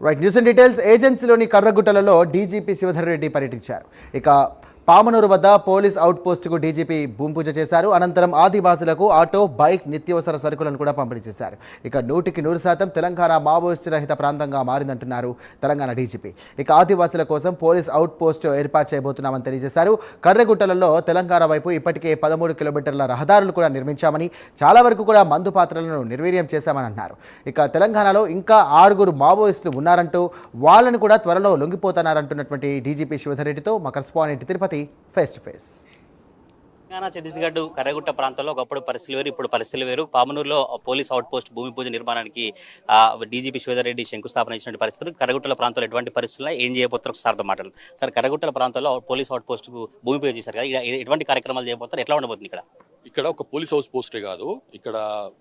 Right news and details ఏజెన్సీలోని కర్రగుట్టలలో DGP Shivdhar Reddy పర్యటించారు. ఇక పామనూరు వద్ద పోలీస్ అవుట్ పోస్టుకు డీజీపీ భూమి పూజ చేశారు. అనంతరం ఆదివాసులకు ఆటో, బైక్, నిత్యావసర సరుకులను కూడా పంపిణీ చేశారు. ఇక 100% తెలంగాణ మావోయిస్టు రహిత ప్రాంతంగా మారిందంటున్నారు తెలంగాణ డీజీపీ. ఇక ఆదివాసుల కోసం పోలీస్ అవుట్ పోస్ట్ ఏర్పాటు చేయబోతున్నామని తెలియజేశారు. కర్రగుట్టలలో తెలంగాణ వైపు ఇప్పటికే 13 కిలోమీటర్ల రహదారులు కూడా నిర్మించామని, చాలా వరకు కూడా మందు పాత్రలను నిర్వీర్యం చేశామని అన్నారు. ఇక తెలంగాణలో ఇంకా 6 మావోయిస్టులు ఉన్నారంటూ వాళ్ళను కూడా త్వరలో లొంగిపోతున్నారంటున్నటువంటి డీజీపీ శివధర్ రెడ్డితో మా correspondent Tirupati face to face. Telangana Chhattisgarh Karregutta ప్రాంతంలో ఒకప్పుడు పరిస్థితులు వేరు, ఇప్పుడు పరిస్థితులు వేరు. పామనూరులో పోలీస్ అవుట్ పోస్ట్ భూమి పూజ నిర్మాణానికి డీజీపీ శివధర్ రెడ్డి శంకుస్థాపన ఇచ్చిన పరిస్థితులు. కర్రగుట్టల ప్రాంతంలో ఎటువంటి పరిస్థితుల్లో ఏం చేయబోతారు సార్తో మాటలు. సార్, కర్రగుట్టల ప్రాంతంలో పోలీస్ అవుట్ పోస్ట్ భూమి పూజ చేశారు కదా, ఎటువంటి కార్యక్రమాలు చేయబోతారు, ఎట్లా ఉండబోతుంది ఇక్కడ ఒక పోలీస్ హౌస్ పోస్టే కాదు, ఇక్కడ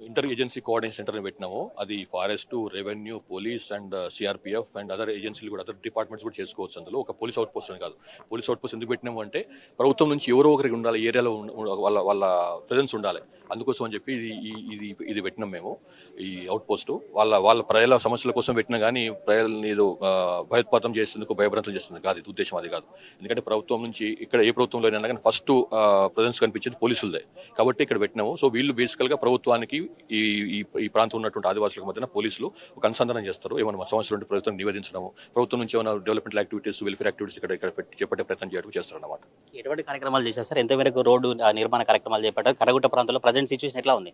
ఇంటర్ ఏజెన్సీ కోఆర్డినేషన్ సెంటర్ పెట్టినాము. అది forest, revenue, police and CRPF and other ఏజెన్సీలు కూడా, అదర్ డిపార్ట్మెంట్స్ కూడా చేసుకోవచ్చు. అందులో ఒక పోలీస్ అవుట్ పోస్ట్ అని కాదు. పోలీస్ అవుట్ పోస్ట్ ఎందుకు పెట్టినాము అంటే, ప్రభుత్వం నుంచి ఎవరో ఒకరికి ఉండాలి, ఏరియాలో వాళ్ళ ప్రెజెన్స్ ఉండాలి. అందుకోసం అని చెప్పి ఇది పెట్టినాం మేము. ఈ అవుట్ పోస్టు వాళ్ళ ప్రజల సమస్యల కోసం పెట్టినా కానీ ప్రజల్ని ఏదో భయోత్పాతం చేసేందుకు, భయభ్రాంతం చేస్తుంది కాదు, ఇది ఉద్దేశం అది కాదు. ఎందుకంటే ప్రభుత్వం నుంచి ఇక్కడ ఏ ప్రభుత్వంలో అయినా కానీ ఫస్ట్ ప్రెజెన్స్ కనిపించేది పోలీసులదే కాబట్టి ఇక్కడ పెట్టినాము. సో వీళ్ళు బేసికల్ గా ప్రభుత్వానికి ఈ ప్రాంతం ఉన్నటువంటి ఆదివాసులకు మధ్యన పోలీసులు ఒక అనుసంధానం చేస్తారు. ఏమైనా సమస్యలు ఉంటే ప్రభుత్వం నివేదించడము, ప్రభుత్వం నుంచి ఏమైనా డెవలప్మెంట్ యాక్టివిటీస్, వెల్ఫేర్ యాక్టివిటీస్ ఇక్కడ పెట్టి చేపట్టే ప్రయత్నం చేయడం చేస్తారు అన్నమాట. ఎటువంటి కార్యక్రమాలు చేశారు సార్? ఎంతవరకు రోడ్డు నిర్మాణ కార్యక్రమాలు చేపట్టారు? కర్రగుట్ట ప్రాంతంలో ప్రజెంట్ సిచ్యువేషన్ ఎట్లా ఉంది?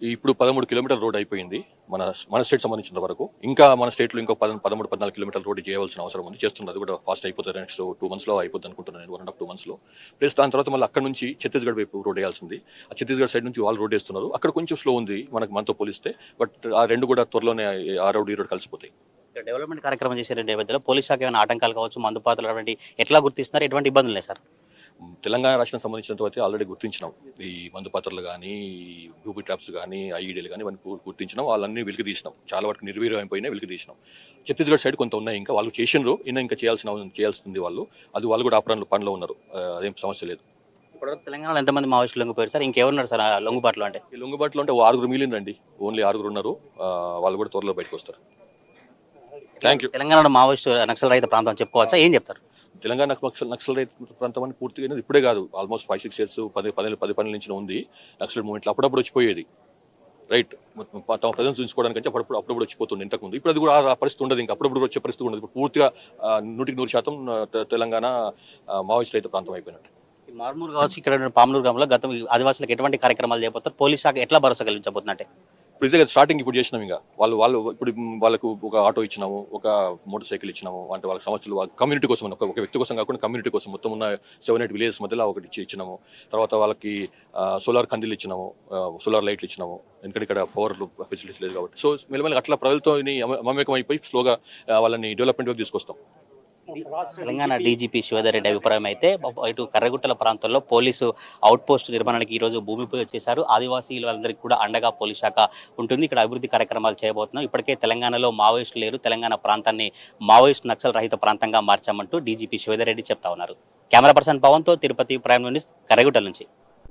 ఇప్పుడు 13 కిలోమీటర్ రోడ్ అయిపోయింది మన స్టేట్ సంబంధించిన వరకు. ఇంకా మన స్టేట్ లో ఇంకో 13-14 కిలోమీటర్ రోడ్ చేయవలసిన అవసరం ఉంది. చేస్తుంది, అది కూడా ఫాస్ట్ అయిపోతుంది. నెక్స్ట్ 2 months లో అయిపోతుంది అనుకుంటున్నాను నేను, 1.5-2 months లో. ప్లస్ దాని తర్వాత మళ్ళీ అక్కడ నుంచి ఛత్తీస్గఢ్ వైపు రోడ్ వేయాల్సింది. ఆ ఛత్తీస్గఢ్ సైడ్ నుంచి వాళ్ళు రోడ్ వేస్తున్నారు. అక్కడ కొంచెం స్లో ఉంది మనతో పోలిస్తే. బట్ ఆ రెండు కూడా త్వరలోనే ఆ రోడ్ ఈ రోడ్ కలిసిపోతాయి. డెవలప్మెంట్ కార్యక్రమం చేసే నేపథ్యంలో పోలీస్ శాఖ ఏమైనా ఆటంకాలు కావచ్చు, మందు పాత్రలు ఎట్లా గుర్తిస్తున్నారు? ఎటువంటి ఇబ్బందులు లేదు సార్? తెలంగాణ రాష్ట్రానికి సంబంధించినంత వరకు ఆల్రెడీ గుర్తించినాం. ఈ మందు పాత్రలు కానీ, బూబీ ట్రాప్స్ కానీ, ఐఈడీలు కానీ ఇవన్నీ గుర్తించినాం. వాళ్ళన్నీ వెలికి తీసినాం. చాలా వరకు నిర్వీర్యం అయిపోయినా వెలికి తీసినాం. ఛత్తీస్గఢ్ సైడ్ కొంత ఉన్నాయి, ఇంకా వాళ్ళు చేసినారు. ఇంకా చేయాల్సింది వాళ్ళు కూడా ఆ పనిలో ఉన్నారు. అదేం సమస్య లేదు. ఇప్పుడు తెలంగాణలో ఎంతమంది మావోయిస్టులు లొంగిపోయారు సార్? ఇంకెవరున్నారు సార్ లొంగుబాటులో? అంటే ఈ లొంగుబాటులో అంటే 6 మిగిలినండి. ఓన్లీ 6 ఉన్నారు. వాళ్ళు కూడా త్వరలో బయటకు వస్తారు. Thank you. తెలంగాణలో మావోయిస్టు నక్సల్ రహిత ప్రాంతం చెప్పుకోవచ్చా? ఏం చెప్తారు? తెలంగాణ నక్సల్ రైతు ప్రాంతం అని పూర్తిగా ఇప్పుడే కాదు, ఆల్మోస్ట్ 5-6 years 10 నుంచి ఉంది. నక్సల్ మూవ్మెంట్లో అప్పుడప్పుడు వచ్చిపోయేది. రైట్, తమ ప్రజెన్స్ చూసుకోవడానికి అప్పుడప్పుడు వచ్చిపోతుంది ఇంతకుముందు. ఇప్పుడు అది కూడా ఆ పరిస్థితి ఉండదు. ఇంకా అప్పుడప్పుడు వచ్చే పరిస్థితి ఉండదు. ఇప్పుడు పూర్తిగా 100% తెలంగాణ మావోయిస్ట్ రైతు ప్రాంతం అయిపోయినట్టు. మార్మూరు కావచ్చు, ఇక్కడ పామనూరు గ్రామంలో గతం ఆదివాసులకు ఎటువంటి కార్యక్రమాలు చేయబోతారు? పోలీస్ శాఖ ఎట్లా భరోసా కలిగించబోతున్నట్టే? ఇప్పుడు ఇదే స్టార్టింగ్ ఇప్పుడు చేసినాం. ఇంకా వాళ్ళు ఇప్పుడు వాళ్ళకు ఒక ఆటో ఇచ్చినాము, ఒక మోటార్ సైకిల్ ఇచ్చినాము. అంటే వాళ్ళకి సమస్యలు కమ్యూనిటీ కోసం, ఒక వ్యక్తి కోసం కాకుండా కమ్యూనిటీ కోసం మొత్తం ఉన్న 7-8 విలేజెస్ మధ్యలో ఒకటి ఇచ్చినాము. తర్వాత వాళ్ళకి సోలార్ కండీలు ఇచ్చినాము, సోలార్ లైట్లు ఇచ్చినాము. ఎందుకంటే ఇక్కడ పవర్ ఫెసిలిటీస్ లేదు కాబట్టి. సో మెల్లమెల్లగా అట్లా ప్రజలతో మమేకం అయిపోయి స్లోగా వాళ్ళని డెవలప్మెంట్ వైపు తీసుకొస్తాం. తెలంగాణ డీజీపీ శివధర్ రెడ్డి అభిప్రాయం అయితే, ఇటు కర్రగుట్టల ప్రాంతంలో పోలీసు అవుట్ పోస్ట్ నిర్మాణానికి ఈ రోజు భూమి పూజ చేశారు. ఆదివాసీలందరికీ కూడా అండగా పోలీస్ శాఖ ఉంటుంది. ఇక్కడ అభివృద్ధి కార్యక్రమాలు చేయబోతున్నాం. ఇప్పటికే తెలంగాణలో మావోయిస్టులు లేరు, తెలంగాణ ప్రాంతాన్ని మావోయిస్ట్ నక్సల్ రహిత ప్రాంతంగా మార్చామంటూ డీజీపీ శివధర్ రెడ్డి చెప్తా ఉన్నారు. కెమెరా పర్సన్ పవన్తో తిరుపతి ప్రైమ్ న్యూస్, కర్రగుట్టల నుంచి.